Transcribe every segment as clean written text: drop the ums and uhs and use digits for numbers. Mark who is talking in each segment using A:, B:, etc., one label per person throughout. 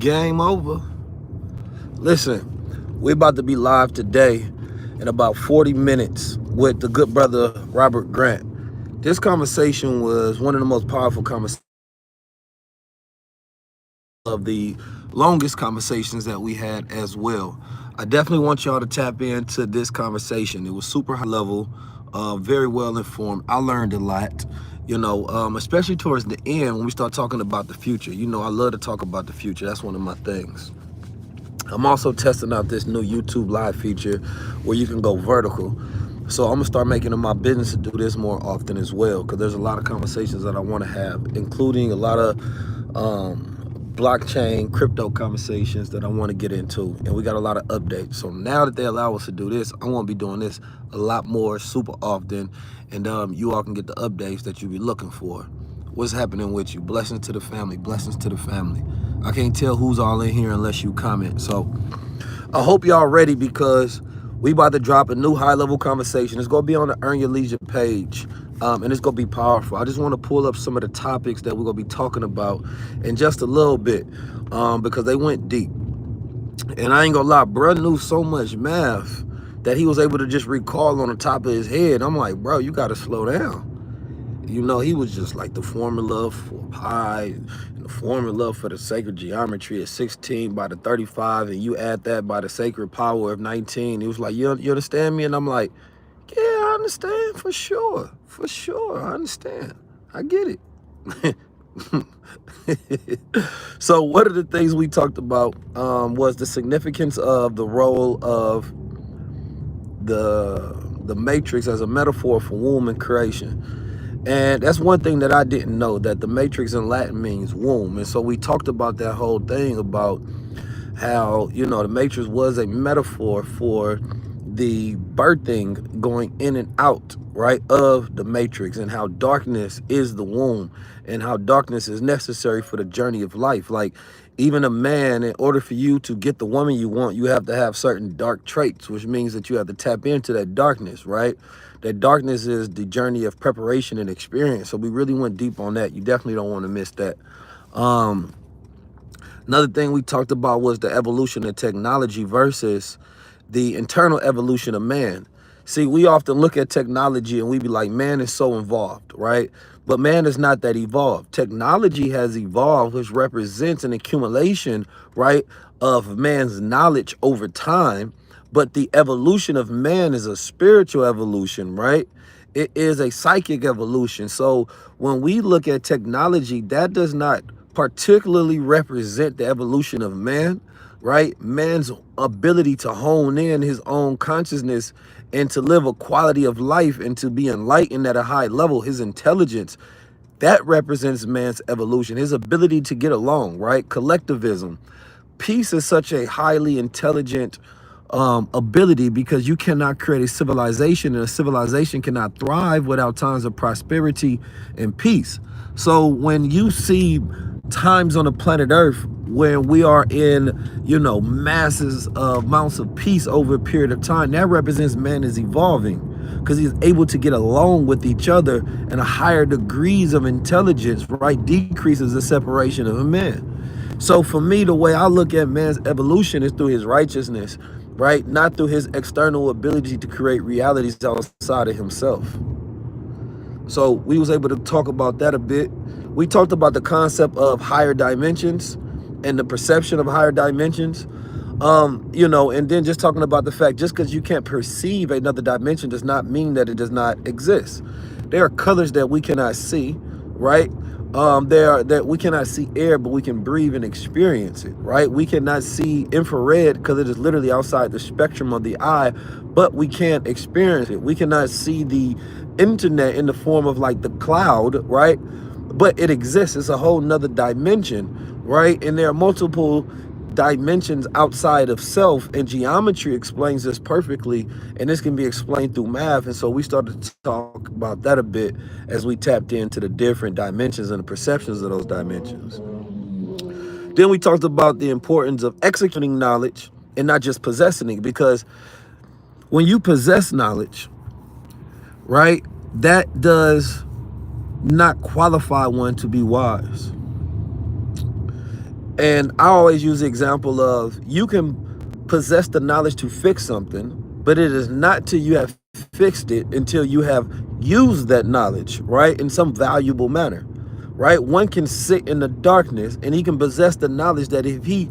A: Game over. Listen, we're about to be live today in about 40 minutes with the good brother Robert Grant. This conversation was one of the most powerful conversations of the longest conversations that we had as well. I definitely want y'all to tap into this conversation. It was super high level, very well informed. I learned a lot, especially towards the end when we start talking about the future. I love to talk about the future. That's one of my things. I'm also testing out this new YouTube live feature where you can go vertical. So I'm gonna start making it my business to do this more often as well, because there's a lot of conversations that I want to have, including a lot of blockchain, crypto conversations that I want to get into, and we got a lot of updates. So now that they allow us to do this, I want to be doing this a lot more, super often, and you all can get the updates that you be looking for. What's happening with you? Blessings to the family. Blessings to the family. I can't tell who's all in here unless you comment. So I hope y'all ready, because we about to drop a new high-level conversation. It's going to be on the Earn Your Leisure page, and it's going to be powerful. I just want to pull up some of the topics that we're going to be talking about in just a little bit, because they went deep. And I ain't going to lie, bro knew so much math that he was able to just recall on the top of his head. I'm like, bro, you got to slow down. He was just like the formula for pi, and the formula for the sacred geometry is 16 by the 35, and you add that by the sacred power of 19. He was like, you understand me? And I'm like, yeah, I understand, for sure. For sure, I understand. I get it. So one of the things we talked about was the significance of the role of the matrix as a metaphor for womb and creation. And that's one thing that I didn't know, that the matrix in Latin means womb. And so we talked about that whole thing about how, the matrix was a metaphor for the birthing, going in and out, right, of the matrix, and how darkness is the womb, and how darkness is necessary for the journey of life. Like, even a man, in order for you to get the woman you want, you have to have certain dark traits, which means that you have to tap into that darkness, right? That darkness is the journey of preparation and experience. So we really went deep on that. You definitely don't want to miss that. Another thing we talked about was the evolution of technology versus the internal evolution of man. See, we often look at technology and we be like, man is so involved, right? But man is not that evolved. Technology has evolved, which represents an accumulation, right, of man's knowledge over time. But the evolution of man is a spiritual evolution, right? It is a psychic evolution. So when we look at technology, that does not particularly represent the evolution of man, right? Man's ability to hone in his own consciousness and to live a quality of life and to be enlightened at a high level, his intelligence, that represents man's evolution, his ability to get along, right? Collectivism. Peace is such a highly intelligent ability, because you cannot create a civilization, and a civilization cannot thrive without times of prosperity and peace. So when you see times on the planet Earth when we are in, masses of amounts of peace over a period of time, that represents man is evolving, because he's able to get along with each other, and a higher degrees of intelligence, right, decreases the separation of a man. So for me, the way I look at man's evolution is through his righteousness, right? Not through his external ability to create realities outside of himself. So we was able to talk about that a bit. We talked about the concept of higher dimensions and the perception of higher dimensions, and then just talking about the fact, just because you can't perceive another dimension does not mean that it does not exist. There are colors that we cannot see, right? That we cannot see air, but we can breathe and experience it, right? We cannot see infrared because it is literally outside the spectrum of the eye, but we can't experience it. We cannot see the internet in the form of like the cloud, right? But it exists. It's a whole nother dimension, right? And there are multiple dimensions outside of self, and geometry explains this perfectly, and this can be explained through math. And so we started to talk about that a bit as we tapped into the different dimensions and the perceptions of those dimensions. Then we talked about the importance of executing knowledge and not just possessing it, because when you possess knowledge, right, that does not qualify one to be wise. And I always use the example of you can possess the knowledge to fix something, but it is not till you have fixed it until you have used that knowledge, right, in some valuable manner, right? One can sit in the darkness and he can possess the knowledge that if he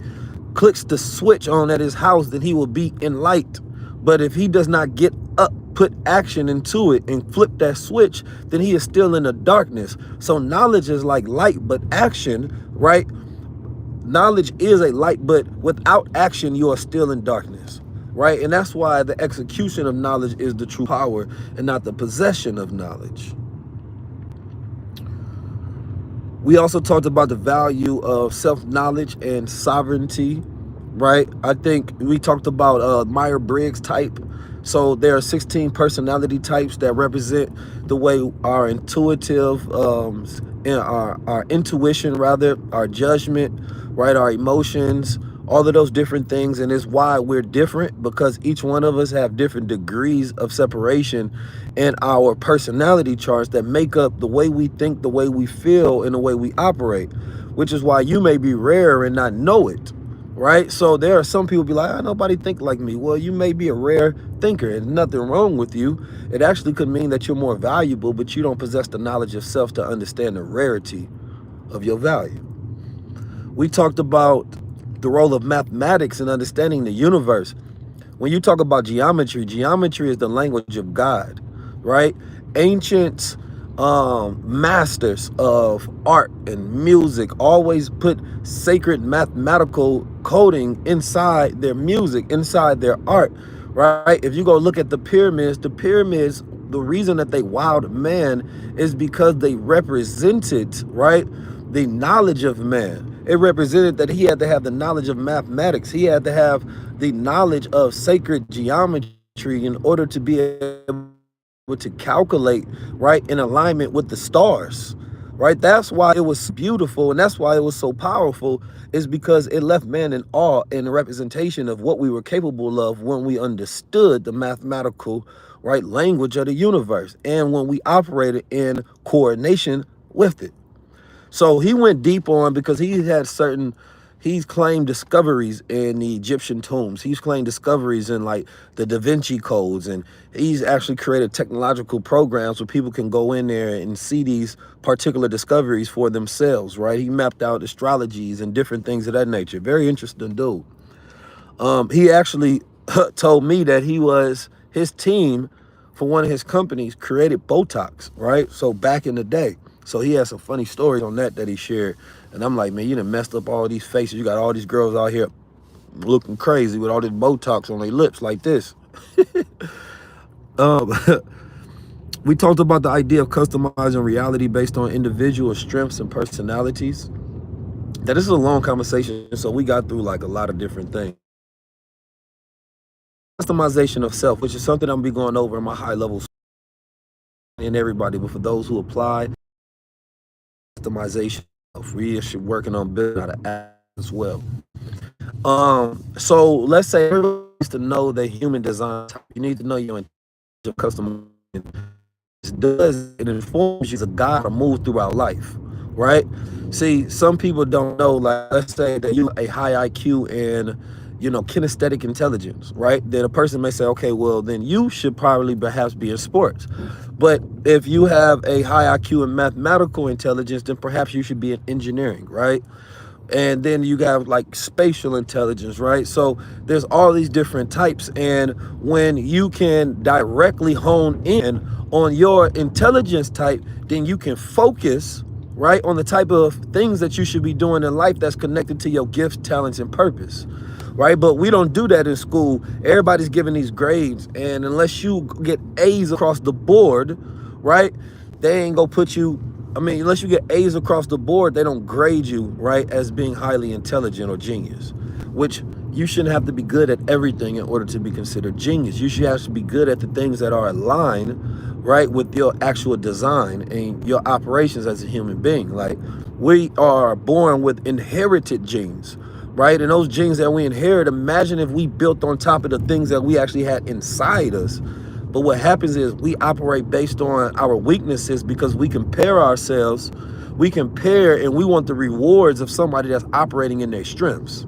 A: clicks the switch on at his house, then he will be in light. But if he does not get up, put action into it and flip that switch, then he is still in the darkness. So knowledge is like light, but action, right? Knowledge is a light, but without action, you are still in darkness, right? And that's why the execution of knowledge is the true power and not the possession of knowledge. We also talked about the value of self-knowledge and sovereignty, right? I think we talked about Myers-Briggs type. So there are 16 personality types that represent the way our intuitive, and our intuition, rather, our judgment, right, our emotions, all of those different things. And it's why we're different, because each one of us have different degrees of separation in our personality charts that make up the way we think, the way we feel, and the way we operate, which is why you may be rare and not know it, right? So there are some people be like, nobody think like me. Well, you may be a rare thinker and nothing wrong with you. It actually could mean that you're more valuable, but you don't possess the knowledge of self to understand the rarity of your value. We talked about the role of mathematics in understanding the universe. When you talk about geometry, geometry is the language of God, right? Ancient masters of art and music always put sacred mathematical coding inside their music, inside their art, right? If you go look at the pyramids, the reason that they wowed man is because they represented, right, the knowledge of man. It represented that he had to have the knowledge of mathematics. He had to have the knowledge of sacred geometry in order to be able to calculate, right, in alignment with the stars, right? That's why it was beautiful, and that's why it was so powerful, is because it left man in awe and a representation of what we were capable of when we understood the mathematical, right, language of the universe, and when we operated in coordination with it. So he went deep on, because he's claimed discoveries in the Egyptian tombs. He's claimed discoveries in like the Da Vinci codes, and he's actually created technological programs where people can go in there and see these particular discoveries for themselves, right? He mapped out astrologies and different things of that nature. Very interesting dude. He actually told me that his team for one of his companies created Botox, right? So back in the day. So he has some funny stories on that he shared. And I'm like, man, you done messed up all these faces. You got all these girls out here looking crazy with all this Botox on their lips like this. We talked about the idea of customizing reality based on individual strengths and personalities. Now, this is a long conversation, so we got through like a lot of different things. Customization of self, which is something I'm going to be going over in my high levels and everybody, but for those who apply, customization of we are working on building out an app as well. So let's say everybody needs to know the human design type. You need to know your custom. It informs you as a guide to move throughout life, right? See, some people don't know, like, let's say that you have a high IQ and, kinesthetic intelligence, right? Then a person may say, okay, well, then you should probably perhaps be in sports. But if you have a high IQ and mathematical intelligence, then perhaps you should be in engineering, right? And then you have like spatial intelligence, right? So there's all these different types. And when you can directly hone in on your intelligence type, then you can focus, right, on the type of things that you should be doing in life that's connected to your gifts, talents, and purpose, right? But we don't do that in school. Everybody's giving these grades, and unless you get A's across the board, right, they ain't gonna put you, unless you get A's across the board, they don't grade you, right, as being highly intelligent or genius, which you shouldn't have to be good at everything in order to be considered genius. You should have to be good at the things that are aligned, right, with your actual design and your operations as a human being. Like, we are born with inherited genes, right? And those genes that we inherit, imagine if we built on top of the things that we actually had inside us. But what happens is we operate based on our weaknesses because we compare ourselves we compare and we want the rewards of somebody that's operating in their strengths,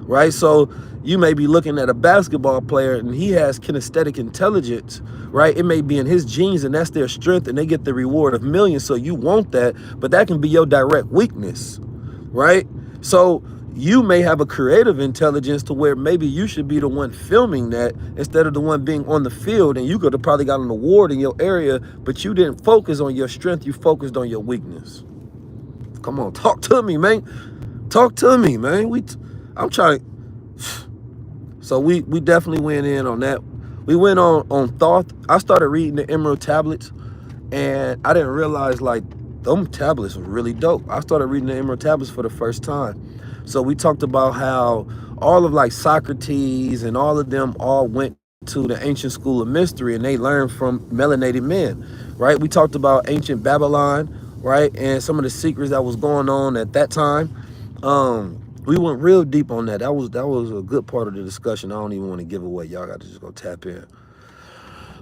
A: right? So you may be looking at a basketball player and he has kinesthetic intelligence, right? It may be in his genes and that's their strength and they get the reward of millions. So you want that, but that can be your direct weakness, right? So you may have a creative intelligence to where maybe you should be the one filming that instead of the one being on the field, and you could have probably got an award in your area, but you didn't focus on your strength, you focused on your weakness. Come on, talk to me, man. Talk to me, man. I'm trying. So we definitely went in on that. We went on thought. I started reading the Emerald tablets, and I didn't realize like them tablets were really dope. I started reading the Emerald tablets for the first time. So we talked about how all of like Socrates and all of them all went to the ancient school of mystery and they learned from melanated men, right? We talked about ancient Babylon, right? And some of the secrets that was going on at that time. We went real deep on that. That was a good part of the discussion. I don't even want to give away. Y'all got to just go tap in.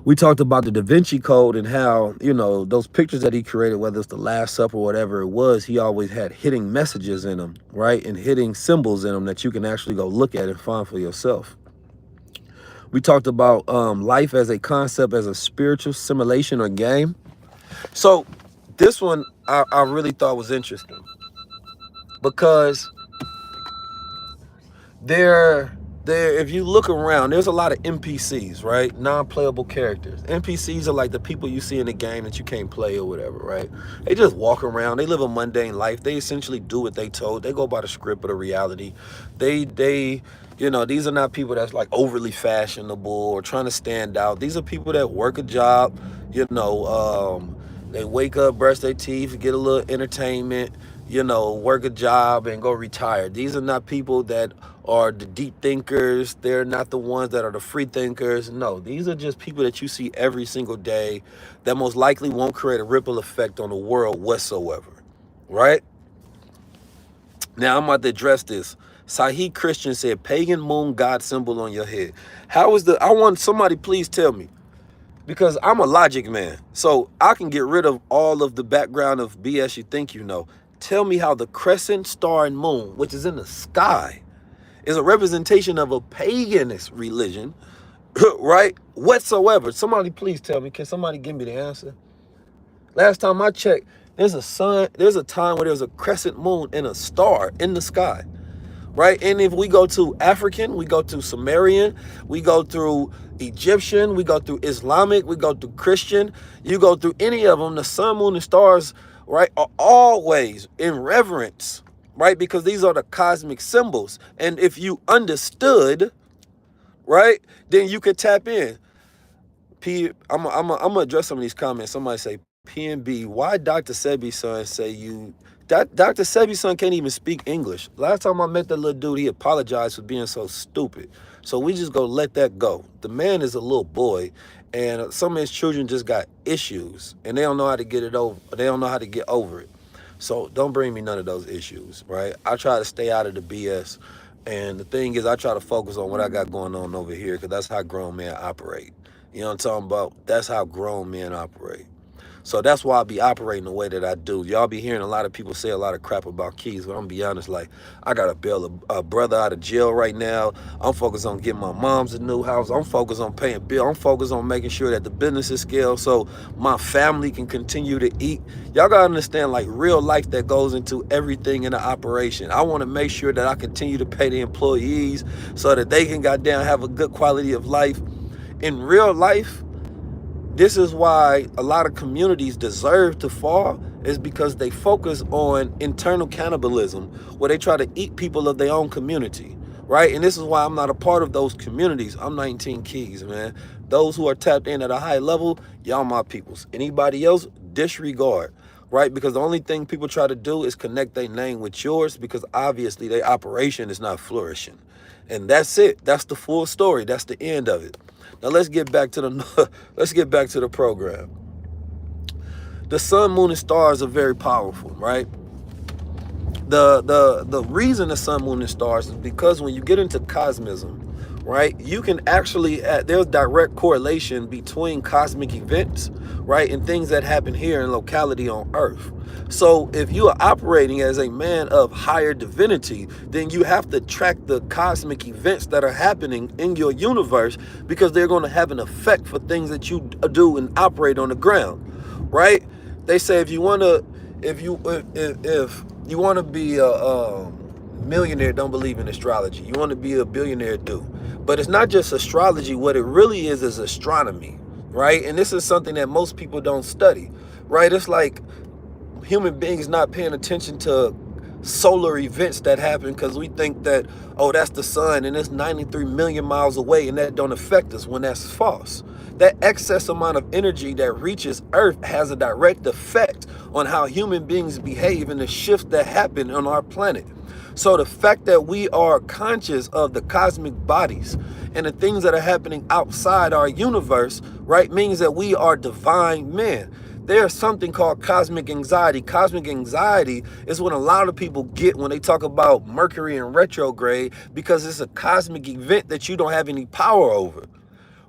A: We talked about the Da Vinci Code and how, you know, those pictures that he created, whether it's the Last Supper or whatever it was, he always had hidden messages in them, right? And hidden symbols in them that you can actually go look at and find for yourself. We talked about life as a concept, as a spiritual simulation or game. So this one I really thought was interesting because if you look around, there's a lot of NPCs, right? Non-playable characters. NPCs are like the people you see in the game that you can't play or whatever, right? They just walk around. They live a mundane life. They essentially do what they told. They go by the script of the reality. They you know, these are not people that's like overly fashionable or trying to stand out. These are people that work a job, you know, they wake up, brush their teeth, get a little entertainment, you know, work a job and go retire. These are not people that are the deep thinkers. They're not the ones that are the free thinkers. No, these are just people that you see every single day that most likely won't create a ripple effect on the world whatsoever, right? Now I'm about to address this. Sahih Christian said, pagan moon god symbol on your head. How is I want somebody please tell me, because I'm a logic man. So I can get rid of all of the background of BS you think you know. Tell me how the crescent, star, and moon, which is in the sky, is a representation of a paganist religion, right? Whatsoever. Somebody please tell me. Can somebody give me the answer? Last time I checked, there's a time where there's a crescent moon and a star in the sky, right? And if we go to African, we go to Sumerian, we go through Egyptian, we go through Islamic, we go through Christian, you go through any of them, the sun, moon, and stars, right, are always in reverence, right? Because these are the cosmic symbols. And if you understood, right, then you could tap in. I'm gonna address some of these comments. Somebody say, PNB, why Dr. Sebi's son say you... Dr. Sebi's son can't even speak English. Last time I met that little dude, he apologized for being so stupid. So we just go let that go. The man is a little boy, and some of his children just got issues, and they don't know how to get it over. They don't know how to get over it. So don't bring me none of those issues, right? I try to stay out of the BS, and the thing is, I try to focus on what I got going on over here, because that's how grown men operate. You know what I'm talking about? That's how grown men operate. So that's why I be operating the way that I do. Y'all be hearing a lot of people say a lot of crap about keys, but I'm gonna be honest, like, I gotta bail a brother out of jail right now. I'm focused on getting my mom's a new house. I'm focused on paying bills. I'm focused on making sure that the business is scaled so my family can continue to eat. Y'all gotta understand, like, real life that goes into everything in the operation. I wanna make sure that I continue to pay the employees so that they can goddamn have a good quality of life. In real life, this is why a lot of communities deserve to fall, is because they focus on internal cannibalism, where they try to eat people of their own community, right? And this is why I'm not a part of those communities. I'm 19 Keys, man. Those who are tapped in at a high level, y'all my peoples. Anybody else, disregard, right? Because the only thing people try to do is connect their name with yours, because obviously their operation is not flourishing. And that's it. That's the full story. That's the end of it. Now let's get back to the program. The sun, moon, and stars are very powerful, right? The reason the sun, moon, and stars is because when you get into cosmism, right? You can actually, there's direct correlation between cosmic events, right, and things that happen here in locality on Earth. So if you are operating as a man of higher divinity, then you have to track the cosmic events that are happening in your universe, because they're going to have an effect for things that you do and operate on the ground, right? They say if you want to, if you want to be a millionaire, don't believe in astrology. You want to be a billionaire, do. But it's not just astrology. What it really is astronomy, right? And this is something that most people don't study, right? It's like human beings not paying attention to solar events that happen, because we think that, oh, that's the sun and it's 93 million miles away and that don't affect us, when that's false. That excess amount of energy that reaches Earth has a direct effect on how human beings behave and the shifts that happen on our planet. So the fact that we are conscious of the cosmic bodies and the things that are happening outside our universe, right, means that we are divine men. There's something called cosmic anxiety. Cosmic anxiety is what a lot of people get when they talk about Mercury in retrograde, because it's a cosmic event that you don't have any power over,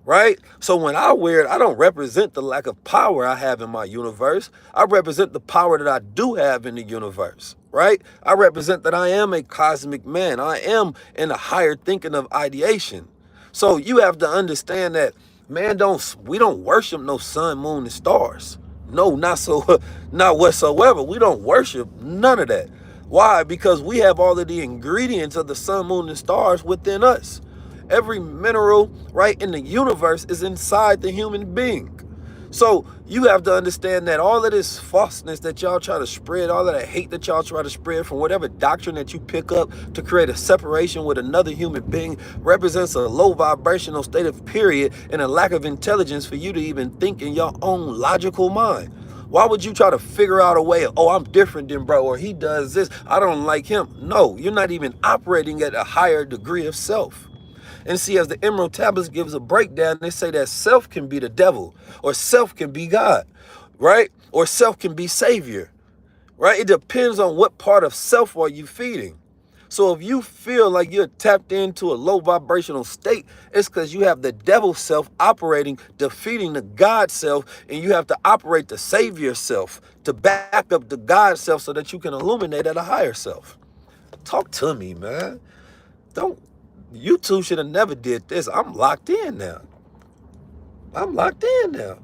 A: right? So when I wear it, I don't represent the lack of power I have in my universe. I represent the power that I do have in the universe, right? I represent that I am a cosmic man. I am in a higher thinking of ideation. So you have to understand that, man, we don't worship no sun, moon, and stars. No, not whatsoever. We don't worship none of that. Why? Because we have all of the ingredients of the sun, moon, and stars within us. Every mineral, right, in the universe is inside the human being. So you have to understand that all of this falseness that y'all try to spread, all of that hate that y'all try to spread from whatever doctrine that you pick up to create a separation with another human being, represents a low vibrational state of period and a lack of intelligence for you to even think in your own logical mind. Why would you try to figure out a way of, oh, I'm different than bro, or he does this, I don't like him? No, you're not even operating at a higher degree of self. And see, as the Emerald Tablets gives a breakdown, they say that self can be the devil, or self can be God, right? Or self can be Savior, right? It depends on what part of self are you feeding. So if you feel like you're tapped into a low vibrational state, it's because you have the devil self operating, defeating the God self, and you have to operate the Savior self to back up the God self so that you can illuminate at a higher self. Talk to me, man. Don't. You two should have never did this. I'm locked in now. I'm locked in now.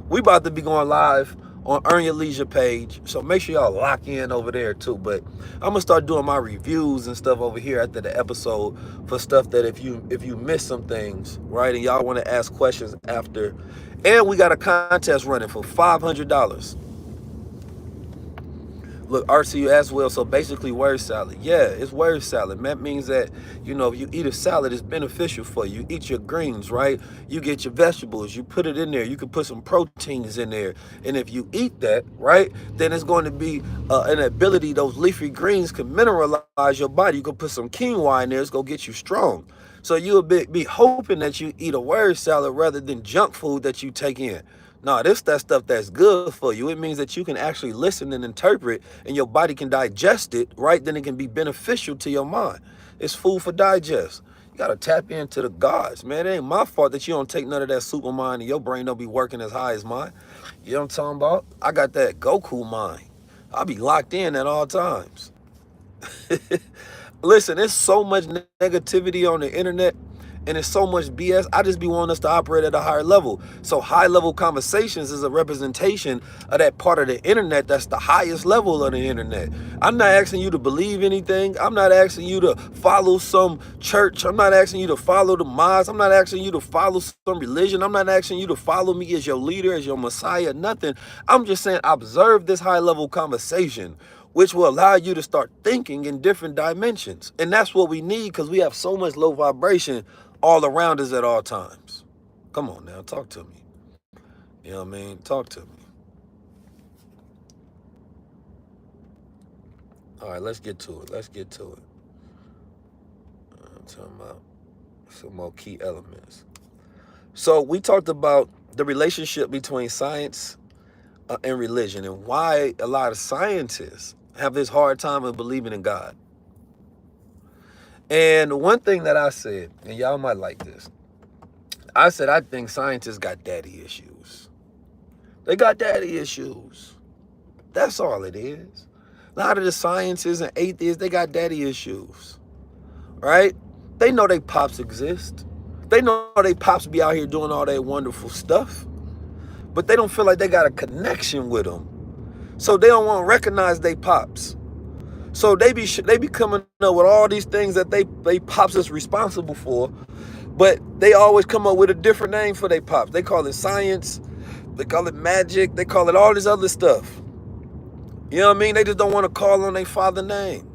A: We about to be going live on Earn Your Leisure page, so make sure y'all lock in over there too. But I'm gonna start doing my reviews and stuff over here after the episode for stuff that if you miss some things, right, and y'all want to ask questions after. And we got a contest running for $500. Look, RCU as well. So basically, word salad. Yeah, it's word salad. That means that, you know, if you eat a salad, it's beneficial for you. You eat your greens, right? You get your vegetables. You put it in there. You can put some proteins in there. And if you eat that, right, then it's going to be an ability. Those leafy greens can mineralize your body. You can put some quinoa in there. It's going to get you strong. So you'll be hoping that you eat a word salad rather than junk food that you take in. No, that stuff that's good for you. It means that you can actually listen and interpret, and your body can digest it, right? Then it can be beneficial to your mind. It's food for digest. You got to tap into the gods, man. It ain't my fault that you don't take none of that super mind and your brain don't be working as high as mine. You know what I'm talking about? I got that Goku mind. I'll be locked in at all times. Listen, there's so much negativity on the internet, and it's so much BS. I just be wanting us to operate at a higher level. So high level conversations is a representation of that part of the internet that's the highest level of the internet. I'm not asking you to believe anything. I'm not asking you to follow some church. I'm not asking you to follow the mosque. I'm not asking you to follow some religion. I'm not asking you to follow me as your leader, as your messiah, nothing. I'm just saying observe this high level conversation, which will allow you to start thinking in different dimensions. And that's what we need, because we have so much low vibration all around us at all times. Come on now, talk to me. You know what I mean? Talk to me. All right, let's get to it. Let's get to it. I'm talking about some more key elements. So we talked about the relationship between science and religion, and why a lot of scientists have this hard time of believing in God. And one thing that I said, and y'all might like this, I said I think scientists got daddy issues. They got daddy issues. That's all it is. A lot of the scientists and atheists, they got daddy issues, right? They know they pops exist. They know they pops be out here doing all that wonderful stuff, but they don't feel like they got a connection with them. So they don't want to recognize they pops. So they be coming up with all these things that they pops is responsible for, but they always come up with a different name for they pops. They call it science, they call it magic, they call it all this other stuff. You know what I mean? They just don't want to call on their father name.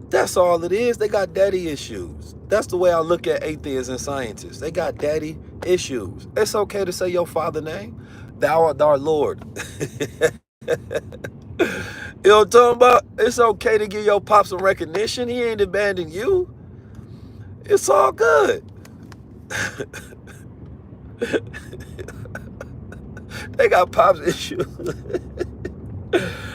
A: That's all it is. They got daddy issues. That's the way I look at atheists and scientists. They got daddy issues. It's okay to say your father name. Thou art our Lord. You know what I'm talking about? It's okay to give your pop some recognition. He ain't abandoned you. It's all good. They got pops issues.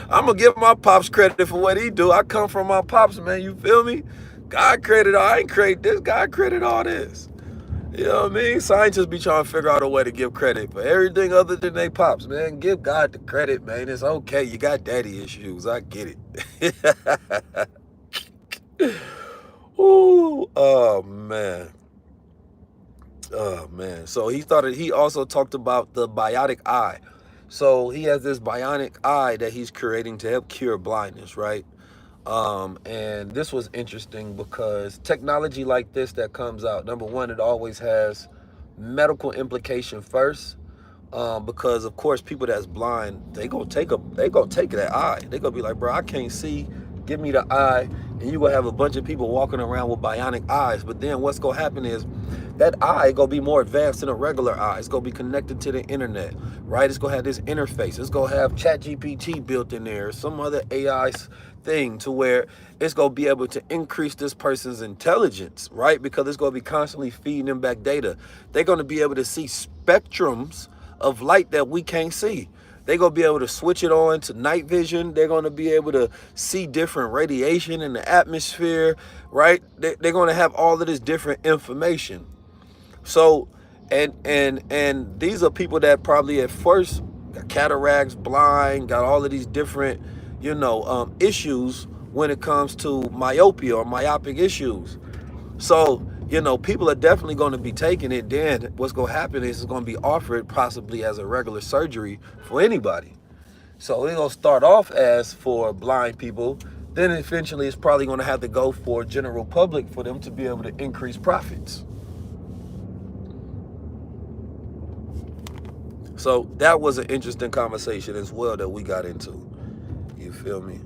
A: I'm going to give my pops credit for what he do. I come from my pops, man. You feel me? God created all. I ain't create this. God created all this. You know what I mean? Scientists be trying to figure out a way to give credit for everything other than they pops, man. Give God the credit, man. It's okay. You got daddy issues. I get it. Ooh, oh, man. Oh, man. So he also talked about the Bionic Eye. So he has this Bionic Eye that he's creating to help cure blindness, right? And this was interesting because technology like this that comes out, number one, it always has medical implication first. Because of course people that's blind, they gonna take that eye. They gonna be like, bro, I can't see, give me the eye. And you gonna have a bunch of people walking around with bionic eyes. But then what's gonna happen is that eye gonna be more advanced than a regular eye. It's gonna be connected to the internet, right? It's gonna have this interface. It's gonna have ChatGPT built in there, or some other AI thing to where it's gonna be able to increase this person's intelligence, right? Because it's gonna be constantly feeding them back data. They're gonna be able to see spectrums of light that we can't see. They're going to be able to switch it on to night vision. They're going to be able to see different radiation in the atmosphere, right? They're going to have all of this different information. So, and these are people that probably at first got cataracts, blind, got all of these different, issues when it comes to myopia or myopic issues. So, people are definitely going to be taking it. Then what's going to happen is it's going to be offered possibly as a regular surgery for anybody. So it's going to start off as for blind people. Then eventually it's probably going to have to go for general public for them to be able to increase profits. So that was an interesting conversation as well that we got into. You feel me?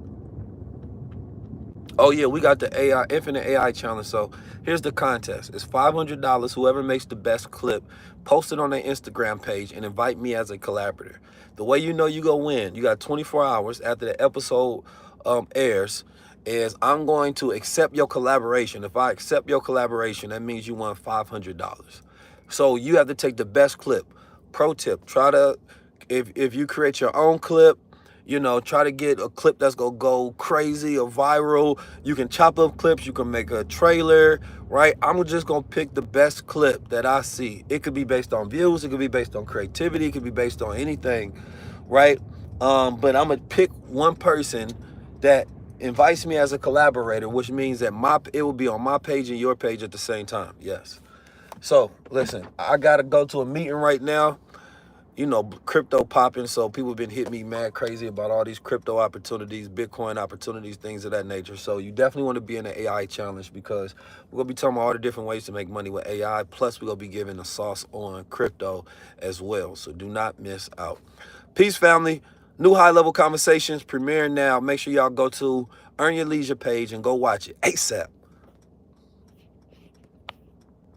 A: Oh yeah, we got the Infinite AI Challenge. So here's the contest. It's $500. Whoever makes the best clip, post it on their Instagram page and invite me as a collaborator. The way you know you go win, you got 24 hours after the episode airs, is I'm going to accept your collaboration. If I accept your collaboration, that means you won $500. So you have to take the best clip. Pro tip, try to, if you create your own clip, try to get a clip that's going to go crazy or viral. You can chop up clips. You can make a trailer, right? I'm just going to pick the best clip that I see. It could be based on views. It could be based on creativity. It could be based on anything, right? But I'm going to pick one person that invites me as a collaborator, which means that it will be on my page and your page at the same time. Yes. So, listen, I got to go to a meeting right now. Crypto popping, so people have been hitting me mad crazy about all these crypto opportunities, Bitcoin opportunities, things of that nature. So you definitely want to be in the AI challenge because we're going to be talking about all the different ways to make money with AI. Plus, we're going to be giving a sauce on crypto as well. So do not miss out. Peace, family. New high-level conversations premiering now. Make sure y'all go to Earn Your Leisure page and go watch it ASAP.